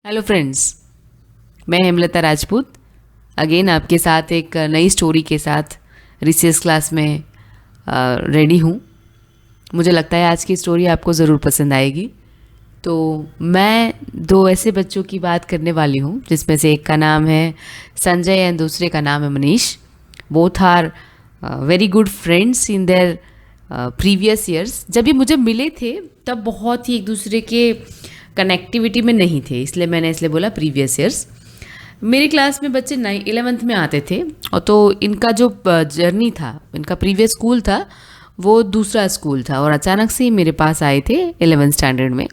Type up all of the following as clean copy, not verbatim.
Hello friends, मैं Hemlata Rajput again आपके साथ एक नई स्टोरी के साथ रिसेस क्लास में रेडी हूँ। मुझे लगता है आज की स्टोरी आपको ज़रूर पसंद आएगी। तो मैं दो ऐसे बच्चों की बात करने वाली हूँ जिसमें से एक का नाम है संजय एंड दूसरे का नाम है Manish. Both are very good friends in their previous years. जब ये मुझे मिले थे तब बहुत ही एक दूसरे के कनेक्टिविटी में नहीं थे, इसलिए बोला प्रीवियस ईयर्स। मेरी क्लास में बच्चे 11th में आते थे और तो इनका जो जर्नी था, इनका प्रीवियस स्कूल था वो दूसरा स्कूल था और अचानक से ही मेरे पास आए थे 11th स्टैंडर्ड में।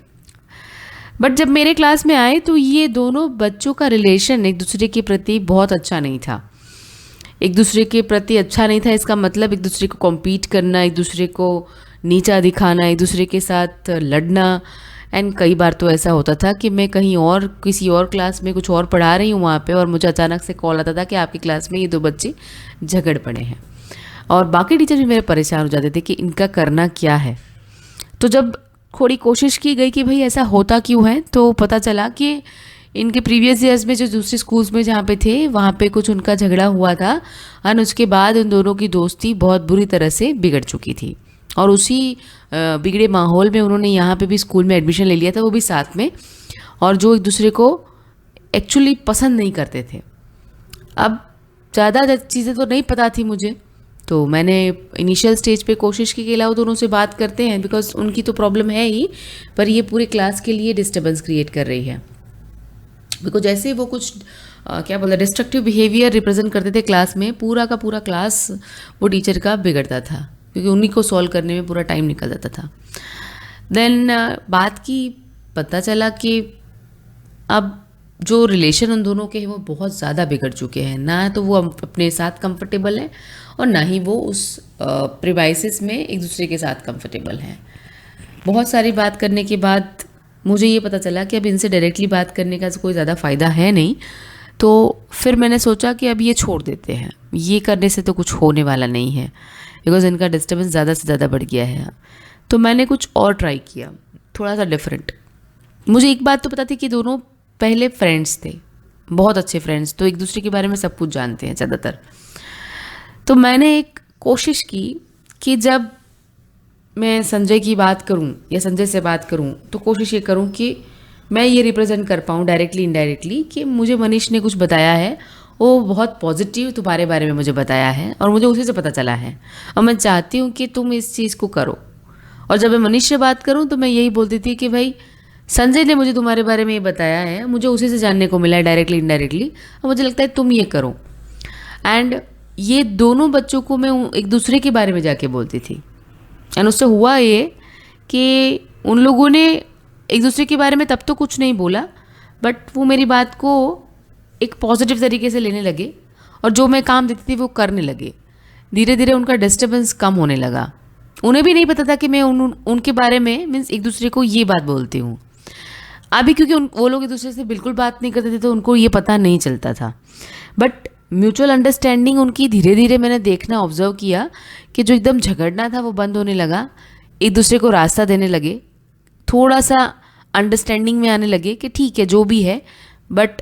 बट जब मेरे क्लास में आए तो ये दोनों बच्चों का रिलेशन एक दूसरे के प्रति बहुत अच्छा नहीं था। एक दूसरे के प्रति अच्छा नहीं था इसका मतलब एक दूसरे को कॉम्पीट करना, एक दूसरे को नीचा दिखाना, एक दूसरे के साथ लड़ना। एंड कई बार तो ऐसा होता था कि मैं कहीं और किसी और क्लास में कुछ और पढ़ा रही हूँ वहाँ पे और मुझे अचानक से कॉल आता था कि आपकी क्लास में ये दो बच्चे झगड़ पड़े हैं और बाकी टीचर भी मेरे परेशान हो जाते थे कि इनका करना क्या है। तो जब थोड़ी कोशिश की गई कि भाई ऐसा होता क्यों है, तो पता चला कि इनके प्रीवियस ईयर्स में जो दूसरे स्कूल्स में जहाँ पे थे वहाँ पे कुछ उनका झगड़ा हुआ था और उसके बाद उन दोनों की दोस्ती बहुत बुरी तरह से बिगड़ चुकी थी और उसी बिगड़े माहौल में उन्होंने यहाँ पे भी स्कूल में एडमिशन ले लिया था, वो भी साथ में, और जो एक दूसरे को एक्चुअली पसंद नहीं करते थे। अब ज़्यादा चीज़ें तो नहीं पता थी मुझे, तो मैंने इनिशियल स्टेज पे कोशिश की कि लाओ दोनों से बात करते हैं, बिकॉज उनकी तो प्रॉब्लम है ही पर ये पूरे क्लास के लिए डिस्टर्बेंस क्रिएट कर रही है। बिकॉज जैसे वो कुछ क्या बोलते डिस्ट्रक्टिव बिहेवियर रिप्रेजेंट करते थे क्लास में, पूरा का पूरा क्लास वो टीचर का बिगड़ता था क्योंकि उन्हीं को सॉल्व करने में पूरा टाइम निकल जाता था। देन बात की, पता चला कि अब जो रिलेशन उन दोनों के हैं वो बहुत ज़्यादा बिगड़ चुके हैं। ना तो वो अपने साथ कंफर्टेबल हैं और ना ही वो उस प्रिवाइसिस में एक दूसरे के साथ कंफर्टेबल हैं। बहुत सारी बात करने के बाद मुझे ये पता चला कि अब इनसे डायरेक्टली बात करने का कोई ज़्यादा फ़ायदा है नहीं, तो फिर मैंने सोचा कि अब ये छोड़ देते हैं, ये करने से तो कुछ होने वाला नहीं है बिकॉज इनका डिस्टर्बेंस ज़्यादा से ज़्यादा बढ़ गया है। तो मैंने कुछ और ट्राई किया, थोड़ा सा डिफरेंट। मुझे एक बात तो पता थी कि दोनों पहले फ्रेंड्स थे, बहुत अच्छे फ्रेंड्स, तो एक दूसरे के बारे में सब कुछ जानते हैं ज़्यादातर। तो मैंने एक कोशिश की कि जब मैं संजय की बात करूं या संजय से बात करूं तो कोशिश ये करूं कि मैं ये रिप्रेजेंट कर पाऊं डायरेक्टली इनडायरेक्टली कि मुझे मनीष ने कुछ बताया है, वो बहुत पॉजिटिव तुम्हारे बारे में मुझे बताया है और मुझे उसी से पता चला है और मैं चाहती हूँ कि तुम इस चीज़ को करो। और जब मैं मनीष से बात करूँ तो मैं यही बोलती थी कि भाई संजय ने मुझे तुम्हारे बारे में ये बताया है, मुझे उसी से जानने को मिला है डायरेक्टली इनडायरेक्टली, और मुझे लगता है तुम ये करो। एंड ये दोनों बच्चों को मैं एक दूसरे के बारे में जाके बोलती थी एंड उससे हुआ ये कि उन लोगों ने एक दूसरे के बारे में तब तो कुछ नहीं बोला बट वो मेरी बात को एक पॉजिटिव तरीके से लेने लगे और जो मैं काम देती थी वो करने लगे। धीरे धीरे उनका डिस्टर्बेंस कम होने लगा। उन्हें भी नहीं पता था कि मैं उनके बारे में मीन्स एक दूसरे को ये बात बोलती हूँ। अभी क्योंकि वो लोग एक दूसरे से बिल्कुल बात नहीं करते थे तो उनको ये पता नहीं चलता था, बट म्यूचुअल अंडरस्टैंडिंग उनकी धीरे धीरे मैंने देखना ऑब्जर्व किया कि जो एकदम झगड़ना था वो बंद होने लगा, एक दूसरे को रास्ता देने लगे, थोड़ा सा अंडरस्टैंडिंग में आने लगे कि ठीक है जो भी है। बट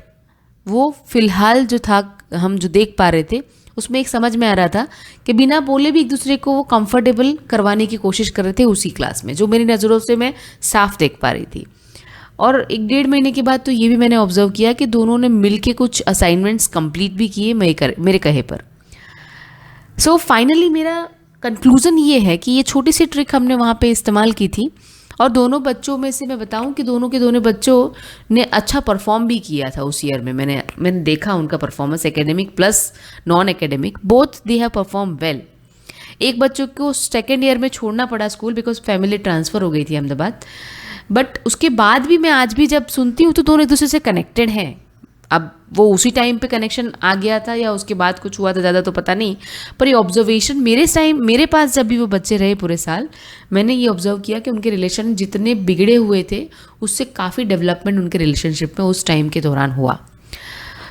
वो फिलहाल जो था हम जो देख पा रहे थे उसमें एक समझ में आ रहा था कि बिना बोले भी एक दूसरे को वो कंफर्टेबल करवाने की कोशिश कर रहे थे उसी क्लास में, जो मेरी नज़रों से मैं साफ देख पा रही थी। और 1-1.5 महीने के बाद तो ये भी मैंने ऑब्जर्व किया कि दोनों ने मिलके कुछ असाइनमेंट्स कंप्लीट भी किए मेरे कहे पर। सो फाइनली मेरा कंक्लूज़न ये है कि ये छोटी सी ट्रिक हमने वहाँ पे इस्तेमाल की थी और दोनों बच्चों में से मैं बताऊं कि दोनों के दोनों बच्चों ने अच्छा परफॉर्म भी किया था उस ईयर में। मैंने देखा उनका performance, academic plus non academic, both they have perform well. एक बच्चों को सेकेंड ईयर में छोड़ना पड़ा स्कूल बिकॉज फैमिली ट्रांसफ़र हो गई थी अहमदाबाद, बट उसके बाद भी मैं आज भी जब सुनती हूँ तो दोनों एक दूसरे से कनेक्टेड हैं। अब वो उसी टाइम पे कनेक्शन आ गया था या उसके बाद कुछ हुआ था ज़्यादा तो पता नहीं, पर ये ऑब्जर्वेशन मेरे पास जब भी वो बच्चे रहे पूरे साल, मैंने ये ऑब्जर्व किया कि उनके रिलेशन जितने बिगड़े हुए थे उससे काफ़ी डेवलपमेंट उनके रिलेशनशिप में उस टाइम के दौरान हुआ।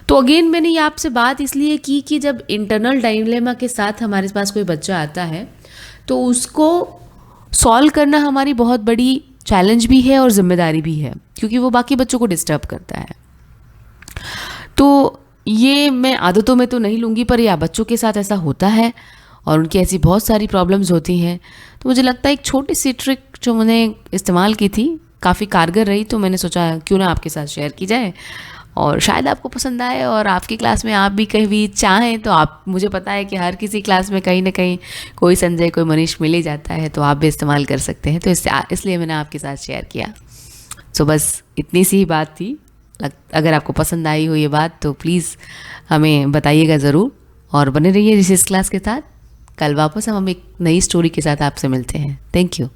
तो अगेन मैंने ये आपसे बात इसलिए की कि जब इंटरनल डायलेमा के साथ हमारे पास कोई बच्चा आता है तो उसको सॉल्व करना हमारी बहुत बड़ी चैलेंज भी है और जिम्मेदारी भी है क्योंकि वो बाकी बच्चों को डिस्टर्ब करता है। तो ये मैं आदतों में तो नहीं लूँगी, पर या बच्चों के साथ ऐसा होता है और उनकी ऐसी बहुत सारी प्रॉब्लम्स होती हैं। तो मुझे लगता है एक छोटी सी ट्रिक जो मैंने इस्तेमाल की थी काफ़ी कारगर रही, तो मैंने सोचा क्यों ना आपके साथ शेयर की जाए और शायद आपको पसंद आए। और आपकी क्लास में आप भी कहीं भी चाहें तो आप, मुझे पता है कि हर किसी क्लास में कहीं ना कहीं कोई संजय कोई मनीष मिल ही जाता है, तो आप भी इस्तेमाल कर सकते हैं। तो इसलिए मैंने आपके साथ शेयर किया। सो बस इतनी सी ही बात थी। अगर आपको पसंद आई हो ये बात तो प्लीज़ हमें बताइएगा ज़रूर और बने रहिए रिसेस क्लास के साथ। कल वापस हम एक नई स्टोरी के साथ आपसे मिलते हैं। Thank you.